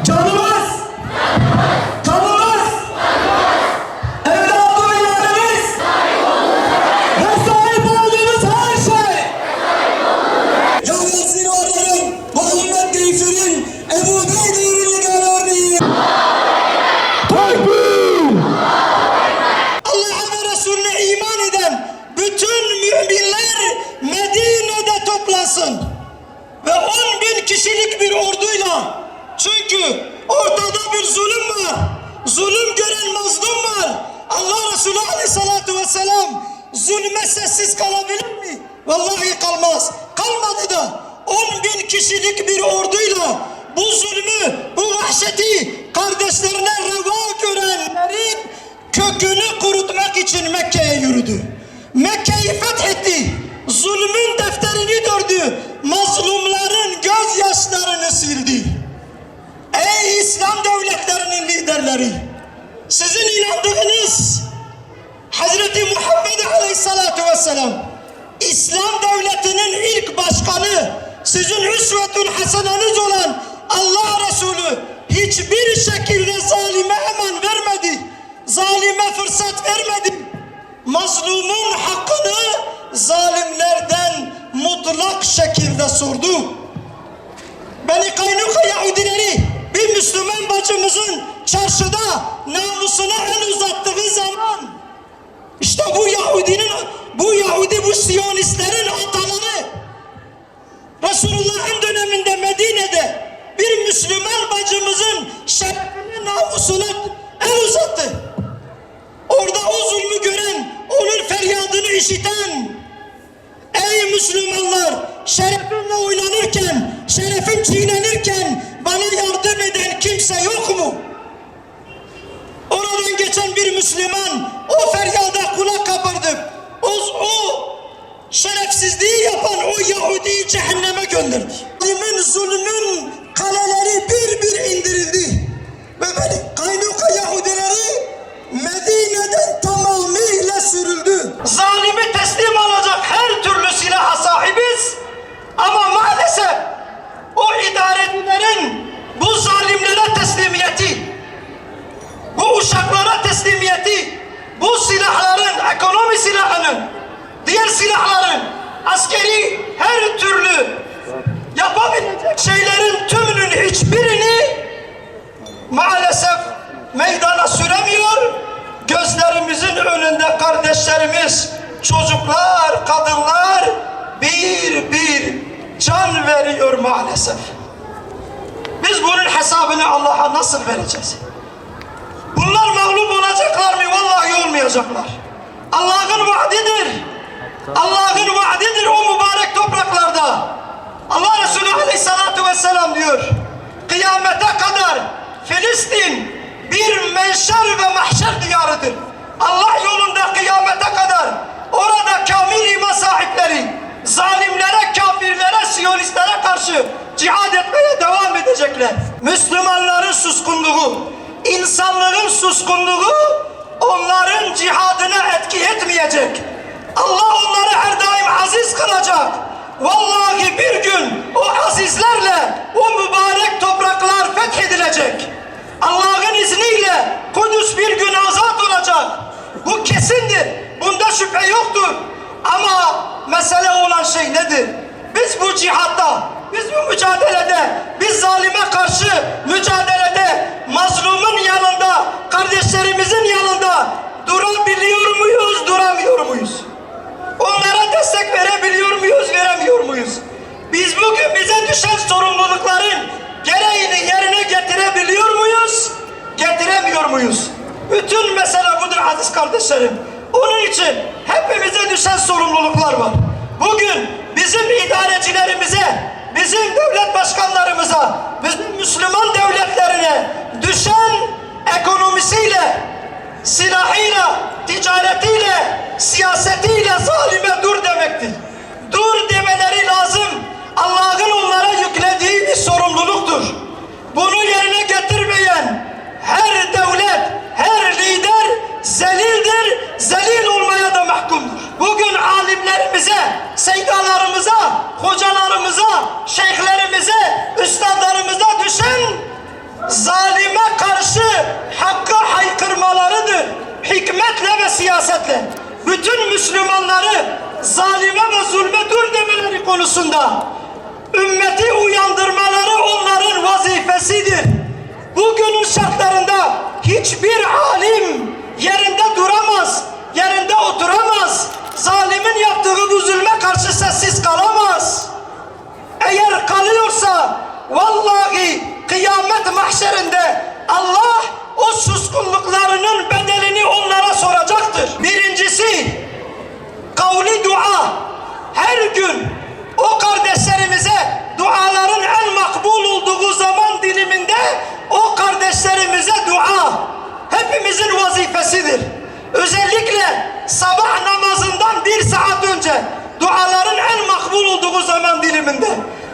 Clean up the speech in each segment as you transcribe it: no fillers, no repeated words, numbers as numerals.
Canımız, kanımız, evladı ve yarimiz ve sahip olduğumuz her şey. Yahya Sinvarların, Muhammed Geyfir'in, Ebu Beyler'in gel örneği. Takbir! Allah'a ve Resulüne iman eden bütün müminler Medine'de toplansın. Ve 10.000 kişilik bir orduyla, çünkü ortada bir zulüm var, zulüm gören mazlum var. Allah Resulü aleyhissalatu vesselam zulme sessiz kalabilir mi? Vallahi kalmaz. Kalmadı da 10.000 kişilik bir orduyla bu zulmü, bu vahşeti kardeşlerine reva görenlerin kökünü kurutmak için Mekke'ye yürüdü. Mekke'yi fethetti. Zulmün defterini dördü. Mazlumların gözyaşlarını sildi. Ey İslam devletlerinin liderleri! Sizin inandığınız Hazreti Muhammed Aleyhissalatu Vesselam, İslam devletinin ilk başkanı, sizin üsvetün haseneniz olan Allah Resulü hiçbir şekilde zalime eman vermedi. Zalime fırsat vermedi. Mazlumun hakkını zalimlerden mutlak şekilde sordu. Beni Kaynuka Yahudileri bir Müslüman bacımızın çarşıda namusuna el uzattığı zaman işte bu Siyonistlerin ataları Resulullah'ın döneminde Medine'de bir Müslüman bacımızın şerefine, namusuna el uzattı. Orada o zulmü gören, onun feryadını işiten, ey Müslümanlar, şerefimle oynanırken, şerefim çiğnenirken bana yardım eden kimse yok mu? Oradan geçen bir Müslüman o feryada kulak kabardı. O şerefsizliği yapan o Yahudi'yi cehenneme gönderdi. Zulmün kaleleri bir bir indirildi. Ve Kaynuka Yahudileri Medine'den tamamıyla sürüldü. Zalimi teslim alacak her türlü silaha sahibiz. Ama maalesef o idarecilerin bu zalimlere teslimiyeti, bu uşaklara teslimiyeti, bu silahların, ekonomi silahının, diğer silahların, askeri her türlü yapabilecek şeylerin tümünün hiçbirini maalesef meydana süremiyor. Gözlerimizin önünde kardeşlerimiz, çocuklar, kadınlar bir bir can veriyor maalesef. Biz bunun hesabını Allah'a nasıl vereceğiz? Bunlar mağlup olacaklar mı? Vallahi olmayacaklar. Allah'ın vaadidir. Allah'ın vaadidir o mübarek topraklarda. Allah Resulü Aleyhissalatu Vesselam diyor, kıyamete kadar Filistin bir menşer ve mahşer diyarıdır. Allah yolunda kıyamete kadar orada kamil iman sahipleri zalimlere, kafirlere, siyonistlere karşı cihad etmeye devam edecekler. Müslümanların suskunluğu, insanlığın suskunluğu onların cihadına etki etmeyecek. Allah onları her daim aziz kılacak. Vallahi bir gün o azizlerle o mübarek topraklar fethedilecek. Allah'ın izniyle Kudüs bir gün azat olacak. Bu kesindir. Bunda şüphe yoktur. Ama mesele olan şey nedir? Biz bu cihatta, biz bu mücadelede, biz zalime karşı mücadelede mazlumun yanında, kardeşlerimizin yanında durabiliyor muyuz, duramıyor muyuz? Onlara destek verebiliyor muyuz, veremiyor muyuz? Biz bugün bize düşen sorumlulukların gereğini yerine getirebiliyor muyuz, getiremiyor muyuz? Bütün mesele budur aziz kardeşlerim. Onun için hepimize düşen sorumluluklar var. Bugün bizim idarecilerimize, bizim devlet başkanlarımıza, bizim Müslüman devletlerine düşen ekonomisiyle, silahıyla, ticaretiyle, siyasetiyle zalime dur demektir. Dur demeleri lazım. Allah'ın onlara yüklediği bir sorumluluktur. Bunu yerine getirmeyen her devlet, her lider zelildir, zelil olmaya da mahkumdur. Bugün alimlerimize, seydalarımıza, hocalarımıza, şeyhlerimize, üstadlarımıza düşen hakkı haykırmalarıdır. Hikmetle ve siyasetle. Bütün Müslümanları zalime ve zulme dur demeleri konusunda ümmeti uyandırmaları onların vazifesidir. Bugünün şartlarında hiçbir alim yerinde duramaz, yerinde oturamaz. Zalimin yaptığı bu zulme karşı sessiz kalamaz. Eğer kalıyorsa vallahi kıyamet mahşerinde Allah o suskunluklarının bedelini onlara soracaktır. Birincisi, kavli dua. Her gün o kardeşlerimize duaların en makbul olduğu zaman diliminde o kardeşlerimize dua hepimizin vazifesidir. Özellikle sabah namazından 1 saat önce duaların en makbul olduğu zaman diliminde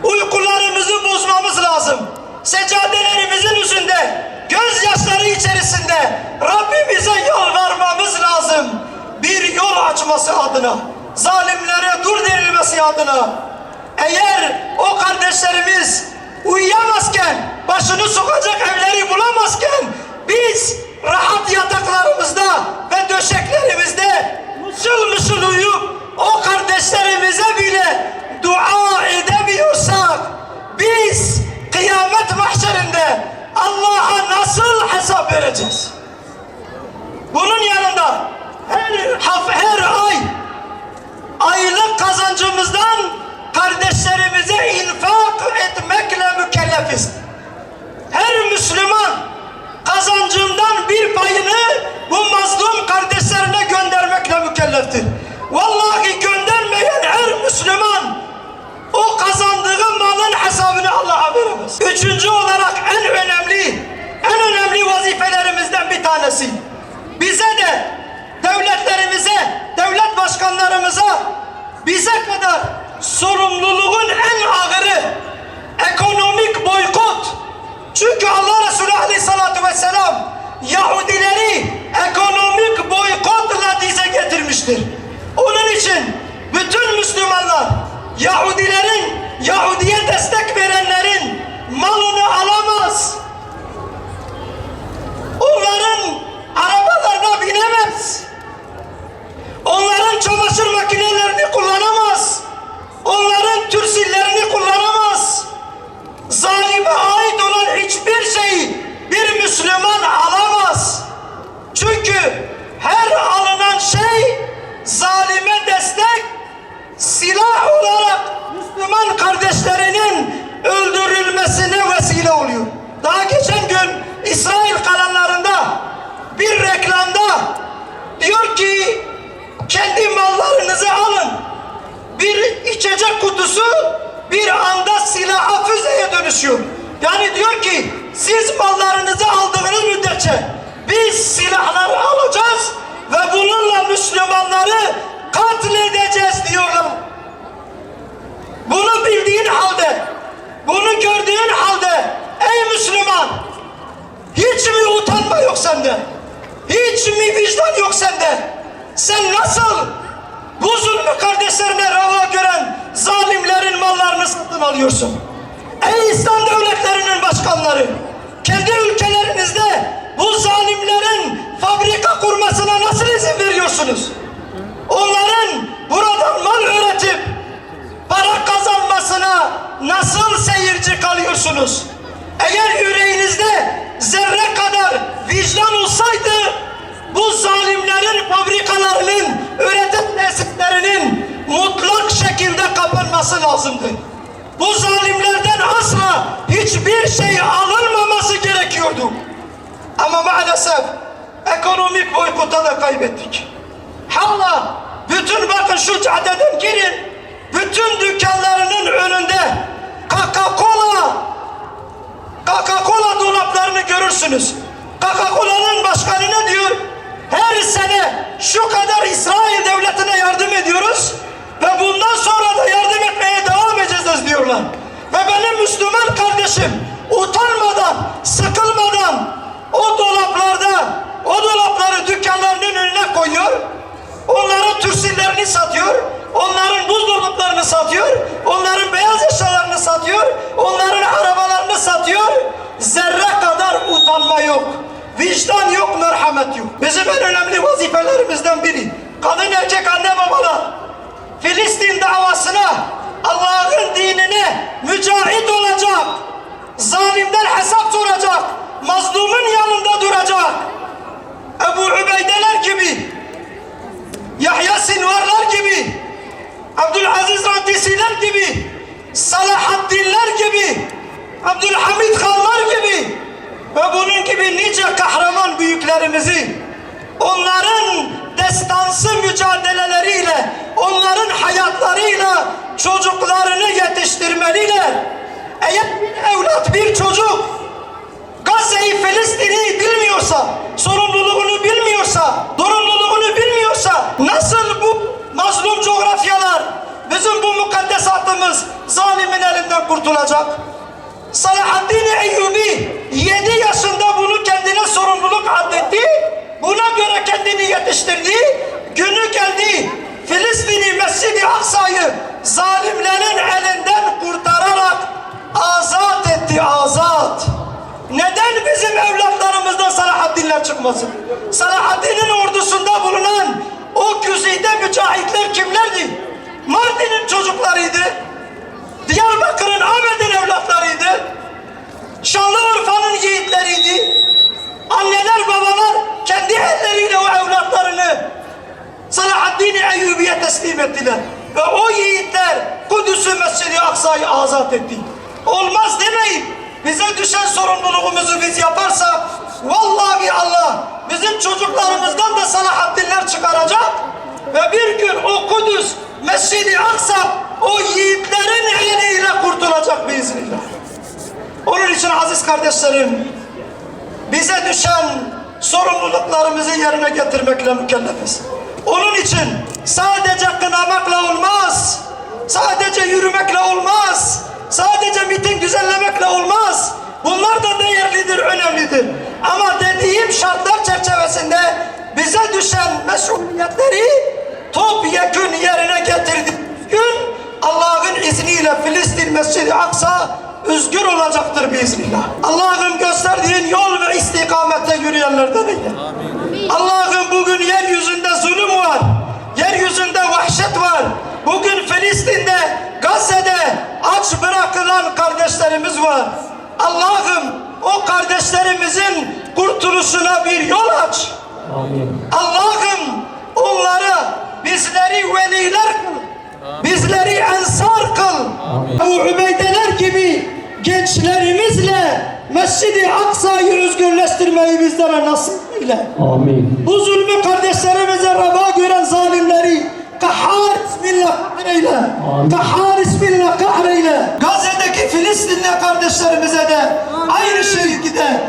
uykularımızı bozmamız lazım. Seccadelerimizin üstünde gözyaşları içerisinde Rabbimize yalvarmamız lazım. Bir yol açması adına, zalimlere dur denilmesi adına. Eğer o kardeşlerimiz uyuyamazken, başını sokacak evleri bulamazken biz rahat yataklarımızda ve döşeklerimizde mışıl mışıl uyuyup o kardeşlerimize bile dua edemiyorsak biz kıyamet mahşerinde Allah'a nasıl hesap vereceğiz? Bunun yanında her ay aylık kazancımızdan kardeşlerimize infak etmekle mükellefiz. Her Müslüman kazancından bir payını bu mazlum kardeşlerine göndermekle mükelleftir. Vallahi göndermeyen her Müslüman o kazandığı malın hesabını Allah'a veremez. Üçüncü olarak en önemli vazifelerimizden bir tanesi. Bize de, devletlerimize, devlet başkanlarımıza, bize kadar sorumluluğun en ağırı ekonomik boykot. Çünkü Allah Resulü Aleyhisselatü Vesselam Yahudileri ekonomik boykotla dize getirmiştir. Onun için bütün Müslümanlar Yahudiye destek verenlerin malını alamaz. Onların arabalarına binemez. Onların çamaşır makinelerini kullanamaz. Onların türsillerini kullanamaz. Zalime ait olan hiçbir şeyi bir Müslüman alamaz. Çünkü her alınan şey zalime destek, silah olarak Müslüman kardeşlerinin öldürülmesine vesile oluyor. Daha geçen gün İsrail kanallarında bir reklamda diyor ki kendi mallarınızı alın. Bir içecek kutusu bir anda silaha, füzeye dönüşüyor. Yani diyor ki siz mallarınızı aldığınız müddetçe biz silahları alacağız ve bununla Müslümanları katledeceğiz diyorlar. Bunu bildiğin halde, bunu gördüğün halde ey Müslüman, hiç mi utanma yok sende? Hiç mi vicdan yok sende? Sen nasıl bu zulmü kardeşlerine reva gören zalimlerin mallarını satın alıyorsun? Ey İslam devletlerinin başkanları, kendi ülkelerinizde bu zalimlerin fabrika kurmasına nasıl izin veriyorsunuz? Onların buradan mal üretip para kazanmasına nasıl seyirci kalıyorsunuz? Eğer yüreğinizde zerre kadar vicdan olsaydı bu zalimlerin fabrikalarının, üretim tesislerinin mutlak şekilde kapanması lazımdı. Bu zalimlerden asla hiçbir şey alınmaması gerekiyordu. Ama maalesef ekonomik boykota da kaybettik. Hala bütün bakın şu caddeden girin, bütün dükkanlarının önünde Coca-Cola dolaplarını görürsünüz. Coca-Cola'nın başkanı ne diyor? Her sene şu kadar İsrail devletine yardım ediyoruz ve bundan sonra da yardım etmeye devam edeceğiz diyorlar. Ve benim Müslüman kardeşim utanmadan, sıkılmadan o dolapları dükkanlarının önüne koyuyor. Onların türsillerini satıyor. Onların buzdolaplarını satıyor. Onların beyaz eşyalarını satıyor. Onların arabalarını satıyor. Zerre kadar utanma yok. vicdan yok, merhamet yok. Bizim en önemli vazifelerimizden biri, kadın erkek anne babalar, Filistin davasına, Allah'ın dinine mücahit olacak, zalimden hesap soracak, mazlumun yanında duracak. Ebu Ubeydeler gibi, Yahya Sinvarlar gibi, Abdülaziz Rantisiler gibi, Salahaddinler gibi, Abdülhamid Hanlar gibi ve bunun gibi nice kahraman büyüklerimizi onların destansı mücadeleleriyle, onların hayatlarıyla çocuklarını yetiştirmeliler. Eğer bir evlat, bir çocuk Gazze'yi, Filistin'i bilmiyorsa, sorumluluğunu bilmiyorsa, sorumluluğunu bilmiyorsa nasıl bu mazlum coğrafyalar, bizim bu mukaddesatımız zalimin elinden kurtulacak? Salahaddin Eyyubi 7 yaşında bunu kendine sorumluluk addetti. Buna göre kendini yetiştirdi. Günü geldi, Filistin'i, Mescid-i Aksa'yı zalimlerin elinden kurtararak azat etti, azat. Neden bizim evlatlarımızdan Salahaddinler çıkmasın? Salahaddin'in ordusunda bulunan o güzide mücahitler kimlerdi? Mardin'in çocuklarıydı. Diyarbakır'ın, Ahmet'in evlatlarıydı. Şanlıurfa'nın yiğitleriydi. Anneler, babalar kendi elleriyle o evlatlarını Salahaddin Eyyubi'ye teslim ettiler. Ve o yiğitler Kudüs'ü, Mescid-i Aksa'yı azat etti. Olmaz demeyin. Bize düşen sorumluluğumuzu biz yaparsak vallahi Allah bizim çocuklarımızdan da Salahaddinler çıkaracak ve bir gün o Kudüs, Mescid-i Aksa o yiğitlerin eliyle kurtulacak biiznillah. Onun için aziz kardeşlerim, bize düşen sorumluluklarımızı yerine getirmekle mükellefiz. Onun için sadece kınamakla olmaz, sadece yürümekle olmaz, sadece miting düzenlemekle olmaz. Bunlar da değerlidir, önemlidir. Ama dediğim şartlar çerçevesinde bize düşen mesuliyetleri topyekün yerine getirdik. Gün Allah'ın izniyle Filistin, Mescid-i Aksa özgür olacaktır biiznillah. Allah'ım gösterdiğin yol ve istikamette yürüyenlerden eyle. Allah'ım bugün yeryüzünde zulüm var, yeryüzünde vahşet var. Bugün Filistin'de, Gazze'de aç bırakılan kardeşlerimiz var. Allah'ım o kardeşlerimizin kurtuluşuna bir yol aç. Allah'ım onları, bizleri veliler kıl, bizleri ensar kıl. Bu Ubeydeler gibi gençlerimizle Mescid-i Aksa'yı özgürleştirmeyi bizlere nasip eyle. Amin. Bu zulmü kardeşlerimize reva gören zalimleri kahhar isminle kahreyle. Kahhar isminle kahreyle. Gazze'deki Filistinli kardeşlerimize de aynı şekilde